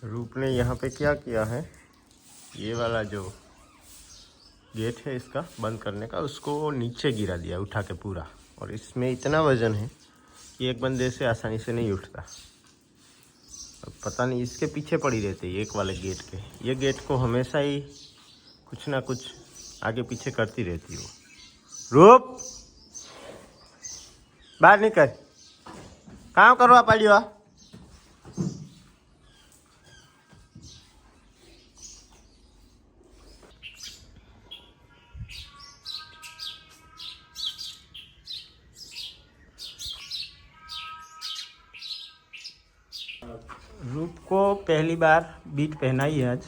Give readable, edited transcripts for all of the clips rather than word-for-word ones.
रूप ने यहाँ पे क्या किया है, ये वाला जो गेट है इसका बंद करने का, उसको नीचे गिरा दिया उठा के पूरा। और इसमें इतना वजन है कि एक बंदे से आसानी से नहीं उठता। अब पता नहीं इसके पीछे पड़ी रहती है एक वाले गेट के। ये गेट को हमेशा ही कुछ ना कुछ आगे पीछे करती रहती हो। रूप बाहर निकल, काम करवा पड़ियो। रूप को पहली बार बीट पहनाई है आज,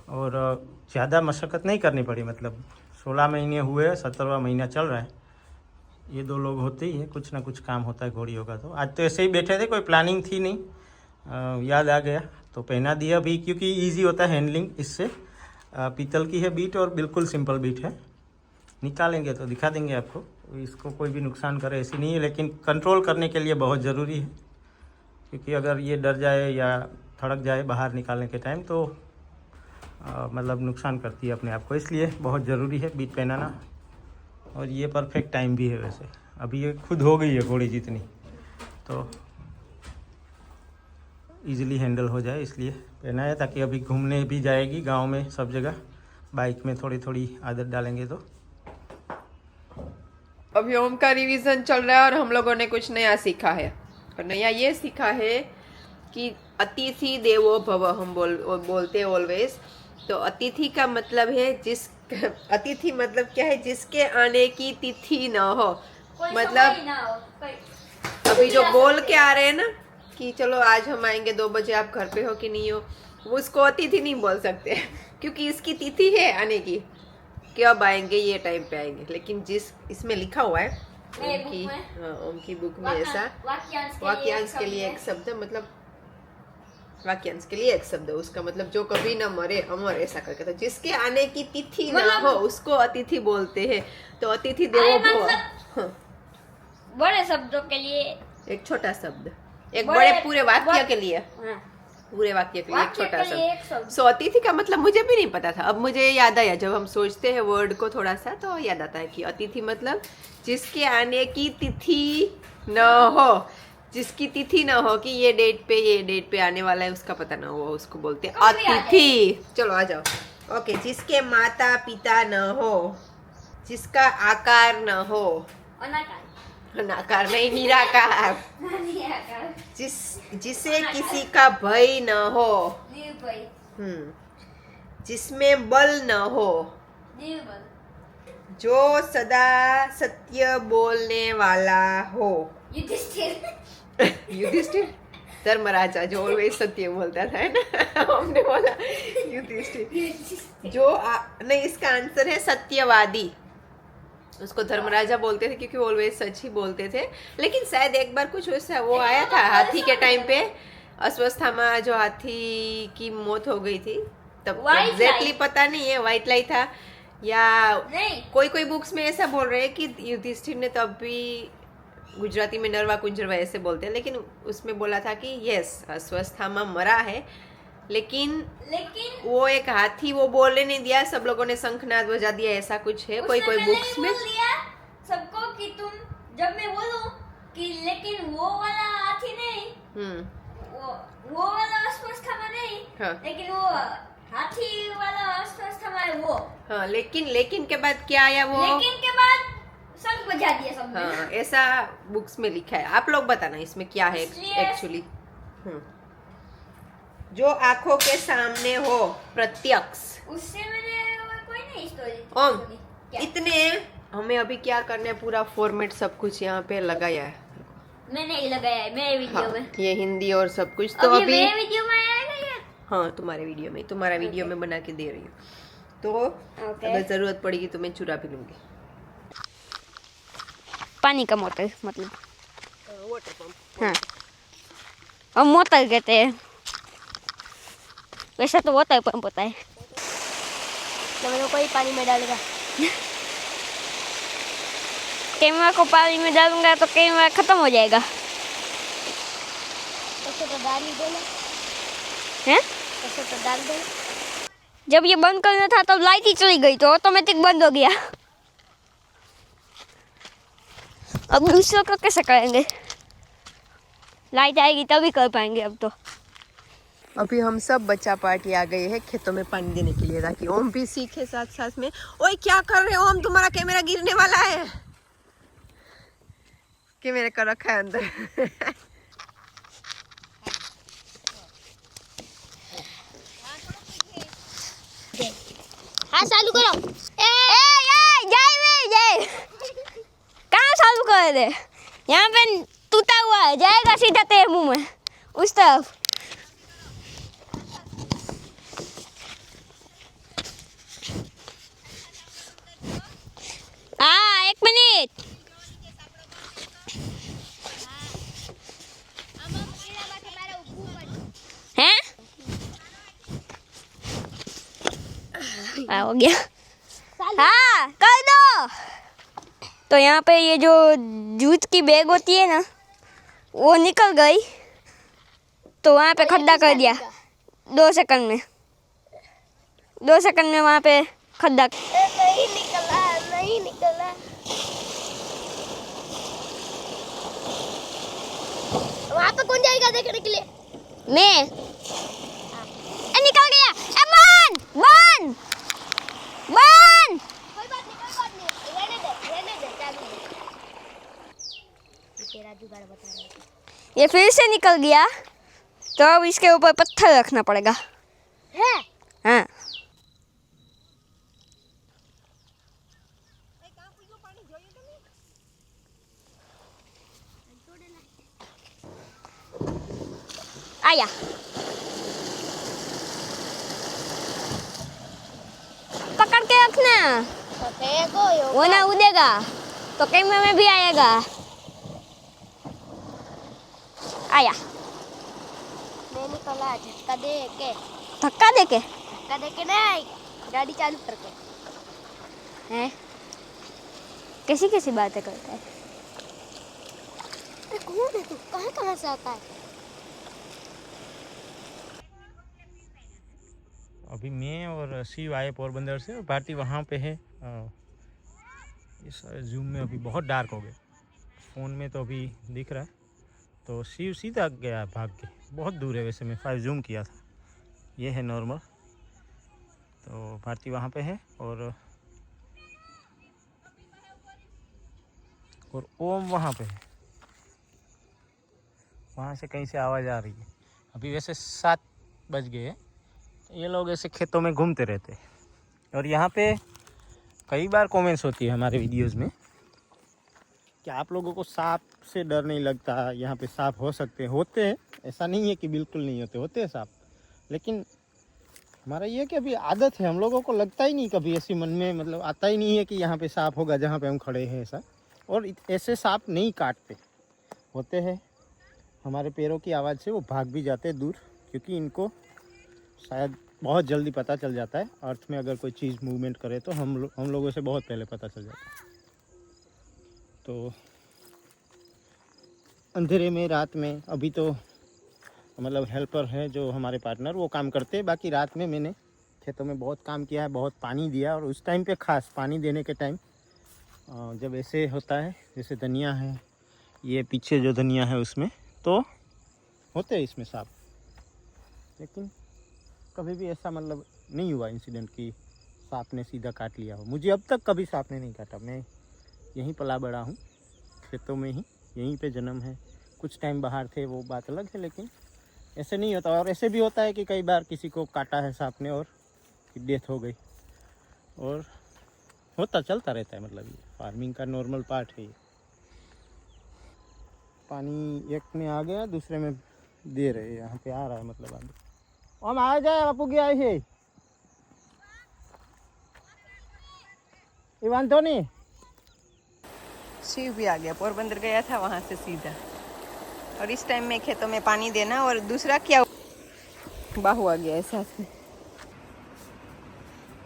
और ज़्यादा मशक्क़त नहीं करनी पड़ी। मतलब 16 महीने हुए, 17वां महीना चल रहा है। ये 2 लोग होते ही हैं, कुछ ना कुछ काम होता है घोड़ियों का। तो आज तो ऐसे ही बैठे थे, कोई प्लानिंग थी नहीं, याद आ गया तो पहना दिया अभी, क्योंकि ईजी होता है हैंडलिंग इससे। पीतल की है बीट और बिल्कुल सिंपल बीट है। निकालेंगे तो दिखा देंगे आपको, इसको कोई भी नुकसान करे ऐसी नहीं है, लेकिन कंट्रोल करने के लिए बहुत ज़रूरी है। क्योंकि अगर ये डर जाए या थड़क जाए बाहर निकालने के टाइम तो मतलब नुकसान करती है अपने आप को, इसलिए बहुत ज़रूरी है बीट पहनाना। और ये परफेक्ट टाइम भी है वैसे, अभी ये खुद हो गई है घोड़ी जितनी, तो इजीली हैंडल हो जाए इसलिए पहनाया, ताकि अभी घूमने भी जाएगी गांव में सब जगह। बाइक में थोड़ी थोड़ी आदत डालेंगे तो। अभी ओम का रिवीजन चल रहा है और हम लोगों ने कुछ नया सीखा है। और नया ये सीखा है कि अतिथि देवो भव हम बोलते ऑलवेज। तो अतिथि का मतलब है अतिथि मतलब क्या है, जिसके आने की तिथि ना हो। मतलब अभी जो बोल के आ रहे हैं ना कि चलो आज हम आएंगे 2 बजे, आप घर पे हो कि नहीं हो, वो उसको अतिथि नहीं बोल सकते क्योंकि इसकी तिथि है आने की, कब आएंगे, ये टाइम पे आएंगे। लेकिन जिस इसमें लिखा हुआ है ओम की बुक में, ऐसा वाक्यांश के लिए एक शब्द, मतलब वाक्यांश के लिए एक शब्द, उसका मतलब जो कभी न मरे अमर, ऐसा करके। तो जिसके आने की तिथि ना हो उसको अतिथि बोलते हैं। तो अतिथि देवो भव। बड़े शब्दों के लिए एक छोटा शब्द, एक बड़े पूरे वाक्य के लिए, पूरे वाक्य के लिए एक छोटा शब्द। सो अतिथि का मतलब मुझे भी नहीं पता था, अब मुझे याद आया। जब हम सोचते हैं वर्ड को थोड़ा सा तो याद आता है कि अतिथि मतलब जिसके आने की तिथि न हो, जिसकी तिथि न हो कि ये डेट पे आने वाला है, उसका पता ना हो, उसको बोलते हैं अतिथि। चलो आ जाओ। ओके, जिसके माता पिता न हो, जिसका आकार न हो, अनाकार नहीं, निराकार, जिसे किसी का भय न हो, जिसमें बल न हो, जो सदा सत्य बोलने वाला हो। युधिष्ठिर धर्मराजा जो ऑलवेज सत्य बोलता था, है ना हमने बोला युधिष्ठिर। जो नहीं, इसका आंसर है सत्यवादी। उसको धर्मराजा बोलते थे क्योंकि ऑलवेज सच ही बोलते थे। लेकिन शायद एक बार कुछ वैसा वो आया था हाथी के टाइम पे, अश्वस्थामा जो हाथी की मौत हो गई थी, तब एग्जैक्टली पता नहीं है व्हाइट लाई था या कोई बुक्स में ऐसा बोल रहे हैं कि युधिष्ठिर ने तब भी, गुजराती में नरवा कुंजरवा ऐसे बोलते हैं, लेकिन उसमें बोला था कि यस अश्वस्थामा मरा है, लेकिन वो एक हाथी वो बोलने नहीं दिया, सब लोगों ने शंखनाद बजा दिया, ऐसा कुछ है कोई बुक्स में सबको कि तुम, जब मैं बोलूं कि लेकिन वो वाला हाथी नहीं, वो वाला अश्वस्थामा नहीं, हाँ। लेकिन वो हाथी वाला अश्वस्थामा है वो, हाँ। लेकिन के बाद क्या आया, वो लेकिन के बाद शंख बजा दिया सबने, हाँ, ऐसा बुक्स में लिखा है। आप लोग बताना इसमें क्या है एक्चुअली। जो आंखों के सामने हो, प्रत्यक्ष, उससे मैंने कोई नहीं स्टोरी। ओम इतने हमें अभी क्या करना है, पूरा फॉर्मेट सब कुछ यहाँ पे लगाया है। मैंने ही लगाया है मेरे वीडियो में, ये हिंदी और सब कुछ। तो अभी मेरे वीडियो में आएगा ये, हाँ तुम्हारे वीडियो में, तुम्हारा वीडियो में बना के दे रही हूँ। तो अगर जरूरत पड़ेगी तो मैं चुरा भी लूंगी। पानी का मोटर, मतलब वाटर पंप, हाँ, और मोटर कहते हैं, वैसा तो वाटर पंप होता है। तो मैं कोई पानी में डालेगा कैमरा को पानी में डालूंगा तो कैमरा खत्म हो जाएगा। तो डाल ही देना हैं? ऐसे तो डाल दे। जब ये बंद करना था तब लाइट ही चली गई तो ऑटोमेटिक बंद हो गया। अब दूसरों को कैसे करेंगे? लाइट आएगी तभी कर पाएंगे अब तो। अभी हम सब बच्चा पार्टी आ गए हैं खेतों में पानी देने के लिए ताकि ओम भी सीखे साथ साथ में। ओए क्या कर रहे हो ओम? तुम्हारा कैमरा गिरने वाला है। कैमरे का रखा है अंदर। हाँ चालू करो। जय कहाँ चालू कर दे? यहाँ पे टूटा हुआ है, जाएगा सीधा तेरे मुंह में उस तरफ। हाँ 1 मिनट। हैं? हो गया। हाँ कर दो। तो यहाँ पे ये जो जूट की बैग होती है ना वो निकल गई तो वहाँ पे खड्डा कर दिया 2 सेकंड में। 2 सेकंड में वहाँ पे खड्डा। नहीं निकला, नहीं निकला। वहाँ पे कौन जाएगा देखने के लिए? मैं निकल गया। बन बन बन। कोई बात नहीं, रहने दे चालू दे। तेरा जुगाड़ बता रहा है। ये फिर से निकल गया तो अब इसके ऊपर पत्थर रखना पड़ेगा। है? हाँ आया। पकड़ के रखना वो ना उड़ेगा तो कैमरे में भी आएगा। आया। मैं निकला। झटका दे के। धक्का दे के? धक्का दे के नहीं, गाड़ी चालू करके। हैं? कैसी कैसी बातें करता है? अरे कौन है तू? कहाँ से आता है? अभी मैं और शिव आए पोरबंदर से और भारती वहाँ पे है। इस जूम में अभी बहुत डार्क हो गया, फ़ोन में तो अभी दिख रहा है। तो शिव सीधा गया भाग के, बहुत दूर है वैसे, मैं 5 जूम किया था। ये है नॉर्मल। तो भारती वहाँ पे है और ओम वहाँ पे है। वहाँ से कहीं से आवाज़ आ रही है। अभी वैसे 7 बज गए हैं। ये लोग ऐसे खेतों में घूमते रहते हैं और यहाँ पे कई बार कमेंट्स होती है हमारे वीडियोस में कि आप लोगों को सांप से डर नहीं लगता, यहाँ पे सांप हो सकते होते हैं। ऐसा नहीं है कि बिल्कुल नहीं होते हैं सांप, लेकिन हमारा ये है कि अभी आदत है, हम लोगों को लगता ही नहीं कभी ऐसी मन में, मतलब आता ही नहीं है कि यहाँ पे सांप होगा जहाँ पे हम खड़े हैं ऐसा। और ऐसे सांप नहीं काटते, होते हैं हमारे पैरों की आवाज़ से वो भाग भी जाते हैं दूर, क्योंकि इनको शायद बहुत जल्दी पता चल जाता है अर्थ में अगर कोई चीज़ मूवमेंट करे तो हम लोगों से बहुत पहले पता चल जाता है। तो अंधेरे में, रात में, अभी तो मतलब हेल्पर है जो हमारे पार्टनर, वो काम करते हैं। बाकी रात में मैंने खेतों में बहुत काम किया है, बहुत पानी दिया। और उस टाइम पे खास पानी देने के टाइम जब ऐसे होता है, जैसे धनिया है, ये पीछे जो धनिया है उसमें तो होते हैं इसमें सांप, लेकिन कभी भी ऐसा मतलब नहीं हुआ इंसिडेंट कि सांप ने सीधा काट लिया हो। मुझे अब तक कभी सांप ने नहीं काटा। मैं यहीं पला बड़ा हूँ, खेतों में ही, यहीं पे जन्म है। कुछ टाइम बाहर थे वो बात अलग है, लेकिन ऐसे नहीं होता। और ऐसे भी होता है कि कई बार किसी को काटा है सांप ने और डेथ हो गई, और होता चलता रहता है। मतलब ये फार्मिंग का नॉर्मल पार्ट है। ये पानी एक में आ गया, दूसरे में दे रहे, यहाँ पे आ रहा है मतलब आगे। हम आ जाए बापू की आई है ये वांधो नहीं। शिव भी आ गया, पोरबंदर गया था वहाँ से सीधा। और इस टाइम में खेतों में पानी देना, और दूसरा क्या बाहु आ गया है साथ में।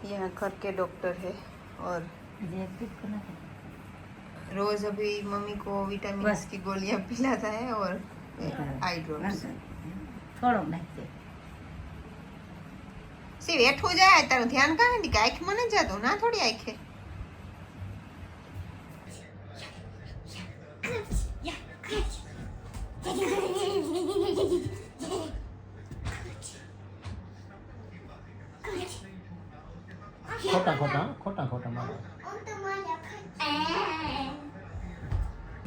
यहाँ घर के डॉक्टर है और रोज अभी मम्मी को विटामिन की गोलियां पिलाता है और आई ड्रॉप्स। થોડોક નાખજે. શિવ એઠું જાય તારું ધ્યાન કાંઈ નથી કે આંખમાં નથી જતું ના થોડી આંખે. खोटा खोटा खोटा खोटा मारो.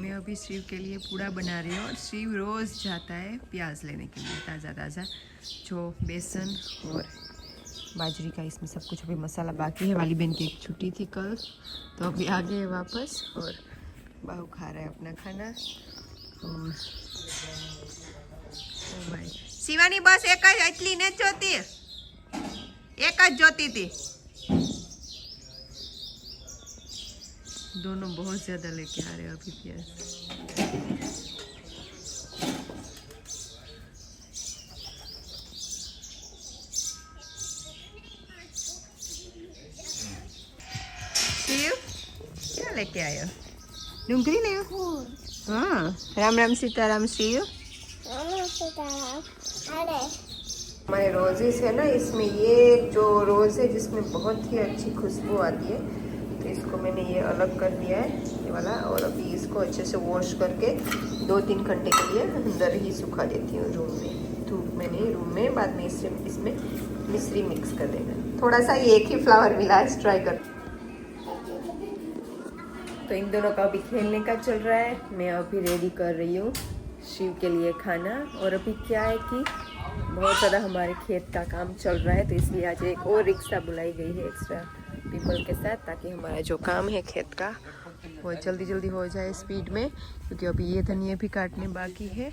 मैं अभी शिव के लिए पूड़ा बना रही हूँ. शिव रोज़ जाता है प्याज लेने के लिए ताज़ा ताज़ा, जो बेसन और बाजरी का इसमें सब कुछ. अभी मसाला बाकी है. वाली बहन की एक छुट्टी थी कल, तो अभी आ गए वापस और बाहू खा रहा है अपना खाना. और ओ भाई शिवानी बस एक ज इतनी नहीं जोती, एक ज जोती थी. दोनों बहुत ज़्यादा लेके आ रहे हैं अभी प्याज. शिव क्या लेके आए हो? डूंगरी ले हो? हाँ. राम राम सीताराम शिव. हमारे रोजेस है ना, इसमें ये जो रोज़ है जिसमें बहुत ही अच्छी खुशबू आती है, तो इसको मैंने ये अलग कर दिया है ये वाला. और अभी इसको अच्छे से वॉश करके 2-3 घंटे के लिए अंदर ही सुखा देती हूँ रूम में, धूप में नहीं, रूम में. बाद में इसमें मिश्री मिक्स कर देना. थोड़ा सा ये एक ही फ्लावर मिला है, ट्राई कर. तो इन दोनों का अभी खेलने का चल रहा है. मैं अभी रेडी कर रही हूँ शिव के लिए खाना. और अभी क्या है कि बहुत ज़्यादा हमारे खेत का काम चल रहा है, तो इसलिए आज एक और रिक्शा बुलाई गई है एक्स्ट्रा पीपल के साथ, ताकि हमारा जो काम है खेत का वो जल्दी जल्दी हो जाए स्पीड में. क्योंकि अभी ये धनिया भी काटने बाकी है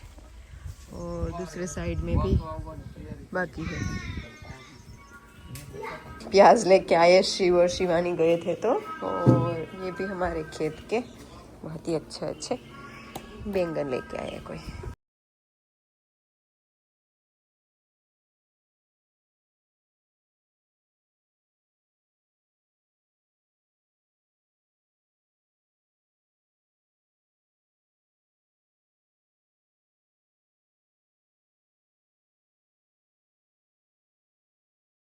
और दूसरे साइड में भी बाकी है. प्याज लेके आए शिव और शिवानी गए थे तो. और ये भी हमारे खेत के बहुत ही अच्छे अच्छे बैंगन लेके आए कोई.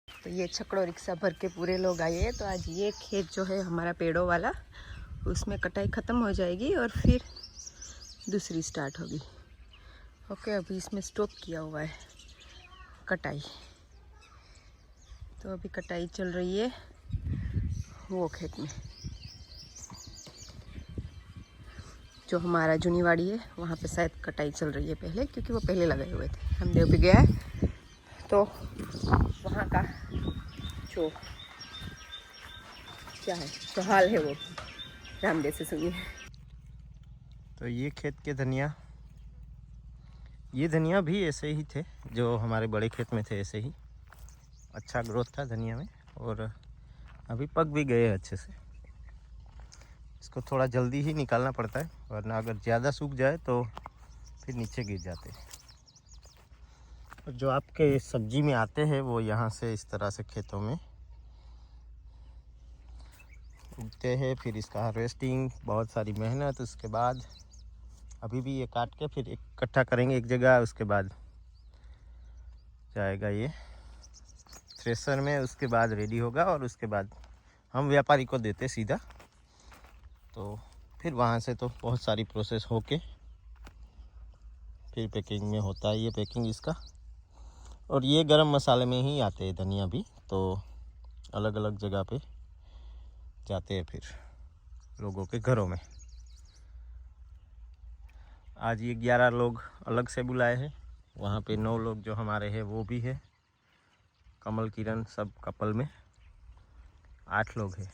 तो ये छकड़ो रिक्शा भर के पूरे लोग आए हैं. तो आज ये खेत जो है हमारा पेड़ों वाला, उसमें कटाई ख़त्म हो जाएगी और फिर दूसरी स्टार्ट होगी. ओके, अभी इसमें स्टॉप किया हुआ है कटाई, तो अभी कटाई चल रही है वो खेत में. जो हमारा जूनीवाड़ी है वहाँ पे शायद कटाई चल रही है पहले, क्योंकि वो पहले लगाए हुए थे. हमदेव भी गया है तो वहाँ का जो क्या है तो हाल है वो रामदेव से सुनिए. तो ये खेत के धनिया, ये धनिया भी ऐसे ही थे जो हमारे बड़े खेत में थे. ऐसे ही अच्छा ग्रोथ था धनिया में, और अभी पक भी गए अच्छे से. इसको थोड़ा जल्दी ही निकालना पड़ता है, वरना अगर ज़्यादा सूख जाए तो फिर नीचे गिर जाते हैं. और जो आपके सब्जी में आते हैं वो यहाँ से इस तरह से खेतों में उगते हैं. फिर इसका हार्वेस्टिंग, बहुत सारी मेहनत. उसके बाद अभी भी ये काट के फिर इकट्ठा करेंगे एक जगह. उसके बाद जाएगा ये थ्रेशर में, उसके बाद रेडी होगा और उसके बाद हम व्यापारी को देते सीधा. तो फिर वहाँ से तो बहुत सारी प्रोसेस होके फिर पैकिंग में होता है ये पैकिंग इसका. और ये गरम मसाले में ही आते हैं धनिया भी, तो अलग अलग जगह पे जाते हैं फिर लोगों के घरों में. आज ये 11 लोग अलग से बुलाए हैं. वहाँ पे 9 लोग जो हमारे हैं वो भी है, कमल किरण सब कपल में 8 लोग हैं.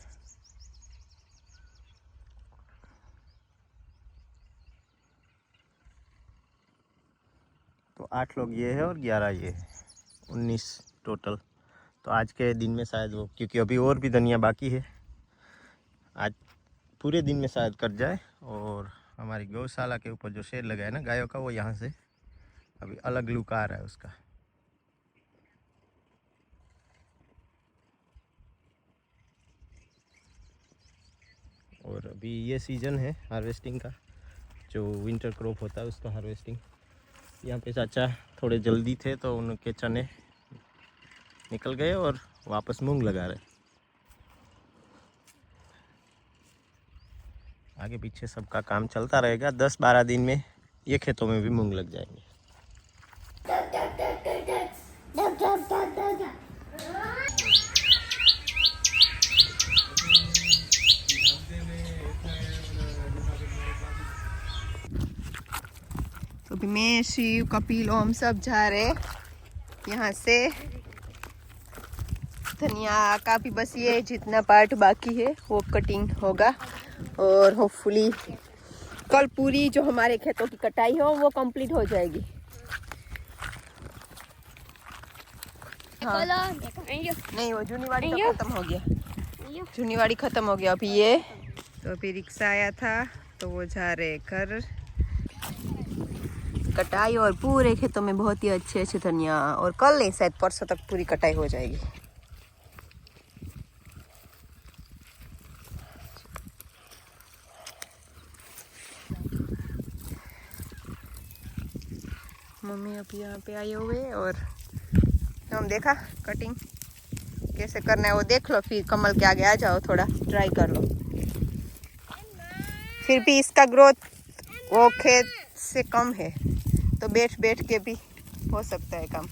तो 8 लोग ये है और 11 ये है, 19 टोटल. तो आज के दिन में शायद वो, क्योंकि अभी और भी धनिया बाकी है, आज पूरे दिन में शायद कट जाए. और हमारी गौशाला के ऊपर जो शेड लगा है ना गायों का, वो यहाँ से अभी अलग लुक आ रहा है उसका. और अभी ये सीज़न है हार्वेस्टिंग का, जो विंटर क्रॉप होता है उसका हार्वेस्टिंग. यहाँ पे चाचा थोड़े जल्दी थे तो उनके चने निकल गए और वापस मूंग लगा रहे। आगे पीछे सबका काम चलता रहेगा। 10-12 दिन में ये खेतों में भी मूंग लग जाएंगे। तो भी मैं, शिव, कपिल, ओम सब जा रहे यहाँ से। धनिया का भी बस ये जितना पार्ट बाकी है वो कटिंग होगा और होपफुली कल पूरी जो हमारे खेतों की कटाई हो वो कंप्लीट हो जाएगी। हाँ। नहीं, वो जूनीवाड़ी तो खत्म हो गया। जूनीवाड़ी खत्म हो गया। अभी ये तो अभी रिक्शा आया था तो वो जा रहे घर। कटाई और पूरे खेतों में बहुत ही अच्छे अच्छे धनिया, और कल नहीं शायद परसों तक पूरी कटाई हो जाएगी। मम्मी अभी यहाँ पे आए हुए और हम देखा कटिंग कैसे करना है वो देख लो, फिर कमल के आगे आ जाओ, थोड़ा ट्राई कर लो। फिर भी इसका ग्रोथ वो खेत से कम है तो बैठ बैठ के भी हो सकता है काम।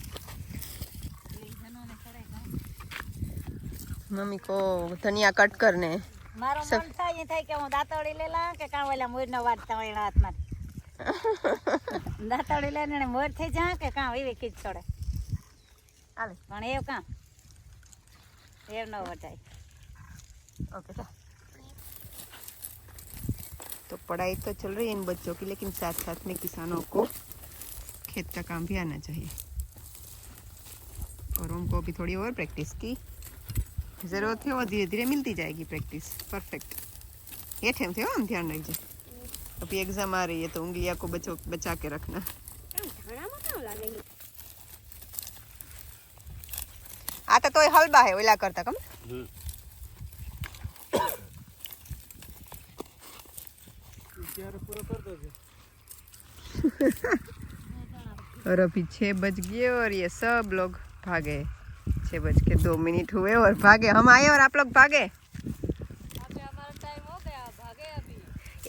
मम्मी को धनिया कट करने मारो मन થાય એ થાય કે હું દાંતોડી લેલા કે કાં ઓલા મોરનો વાટ તમારા હાથમાં દાંતોડી લેને ને મોર થઈ જા કે કાં એવી કીચ છોડે હાલે પણ એવ કાં એવ ન વટાય। ओके तो पढ़ाई तो चल रही है इन बच्चों की, लेकिन साथ साथ में किसानों को खेत का काम भी आना चाहिए और उनको भी थोड़ी और प्रैक्टिस की ज़रूरत है। और धीरे धीरे मिलती जाएगी प्रैक्टिस। परफेक्ट। ये ठेम थे हम ध्यान रखिए। अभी एग्जाम आ रही है तो उंगलियां को बचा के रखना। आता तो हलबा है ओला करता कम। और अभी 6 बज गए और ये सब लोग भागे। 6:02 हुए और भागे। हम आए और आप लोग भागे। हमारा टाइम हो गया, भागे अभी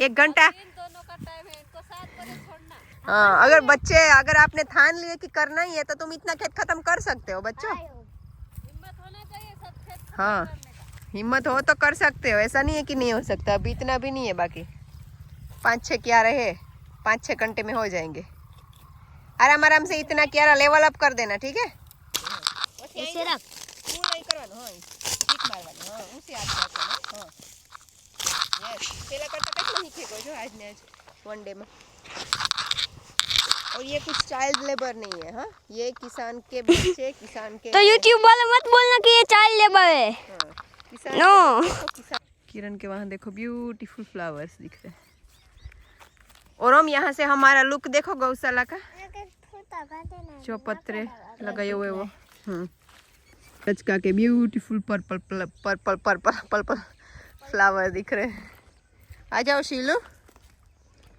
1 घंटा। इन दोनों का टाइम है, इनको 7 बजे छोड़ना। हाँ, अगर आपने ठान लिए कि करना ही है तो तुम इतना खेत खत्म कर सकते हो बच्चों। हिम्मत होना चाहिए सब खेत खत्म हाँ, करने का। हिम्मत हो तो कर सकते हो, ऐसा नहीं है कि नहीं हो सकता। अभी इतना भी नहीं है बाकी। 5-6 क्यारे है, 5-6 घंटे में हो जाएंगे। आराम आराम से इतना क्यारा लेवल अप कर देना, ठीक है। ऐसे रख। तू नहीं करवानो, हाँ, किक मारवानो, हाँ, उसे हाथ रखवानो, हाँ। यस, पेला करता કેટલો હીખેગો જો आज ने आज वन डे में। और ये कुछ चाइल्ड लेबर नहीं है, हाँ, ये किसान के बच्चे, किसान के। तो यूट्यूब वाले मत बोलना कि ये चाइल्ड लेबर है। हाँ, किसान नो। के बच्चे को किसान। किरण के वहाँ देखो ब्यूटीफुल फ्लावर्स दिख रहे हैं। और हम यहाँ से हमारा लुक देखो गौशाला का, जो पत्रे लगाए हुए वो। कचका के beautiful purple purple purple purple flower दिख रहे हैं। आ जाओ शीलू,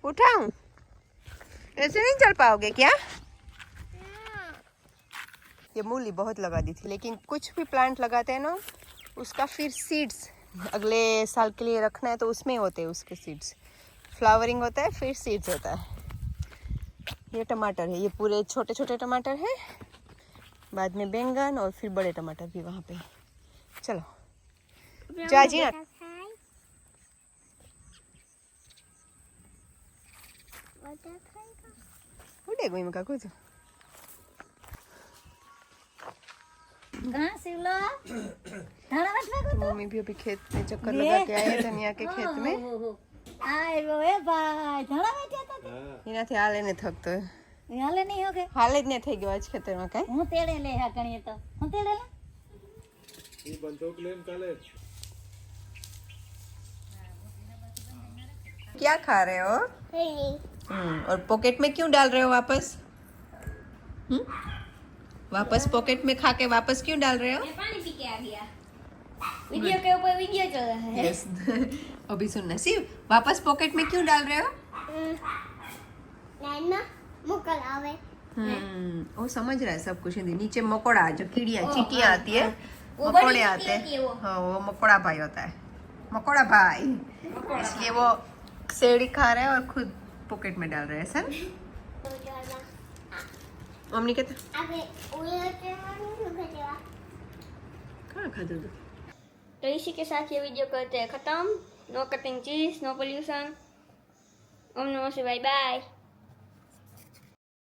उठाऊं? ऐसे नहीं चल पाओगे क्या? ये मूली बहुत लगा दी थी, लेकिन कुछ भी प्लांट लगाते हैं ना उसका फिर सीड्स अगले साल के लिए रखना है तो उसमें होते हैं उसके सीड्स। फ्लावरिंग होता है फिर सीड्स होता है। ये टमाटर है, ये पूरे छोटे छोटे टमाटर है, बाद में बैंगन और फिर बड़े टमाटर भी वहाँ पे। चलो जाजी ना उड़े गई मका कुछ। ઘાસ લો ધાણા વાટવા ગયો मम्मी भी अभी खेत में चक्कर लगा के आए धनिया के खेत में। આયો એ ભાઈ ધાણા વાટ્યા તા એનાથી હાલે ને થકતો હાલે નહીં હોગે હાલે જ ને થઈ ગયો આજ ખેતરમાં કાંઈ। હું તેડે લે હા ગણીએ તો હું તેડે લે ये बंदूक लेन काले क्या खा रहे हो? और पॉकेट में क्यों डाल रहे हो वापस? वापस पॉकेट में खा के वापस क्यों डाल रहे हो? पानी पी के आ गया। वीडियो के ऊपर वीडियो चल रहा है। यस अभी सुनना शिव, वापस पॉकेट में क्यों डाल रहे हो? नैना मुकल आवे वो समझ रहा है सब कुछ हिंदी। नीचे मकोड़ा जो कीड़ियाँ चींटियाँ आती है, वो बड़ी मकोड़े चींटी आते होती है वो। हैं। हाँ, वो मकोड़ा भाई होता है, मकोड़ा भाई। इसलिए वो सेड़ी खा रहा है और खुद पॉकेट में डाल रहा है सर। मम्मी कहते कहाँ खा दो। तो इसी के साथ ये वीडियो करते हैं ख़त्म। नो कटिंग चीज, नो पोल्यूशन। ओम नमः शिवाय, बाय।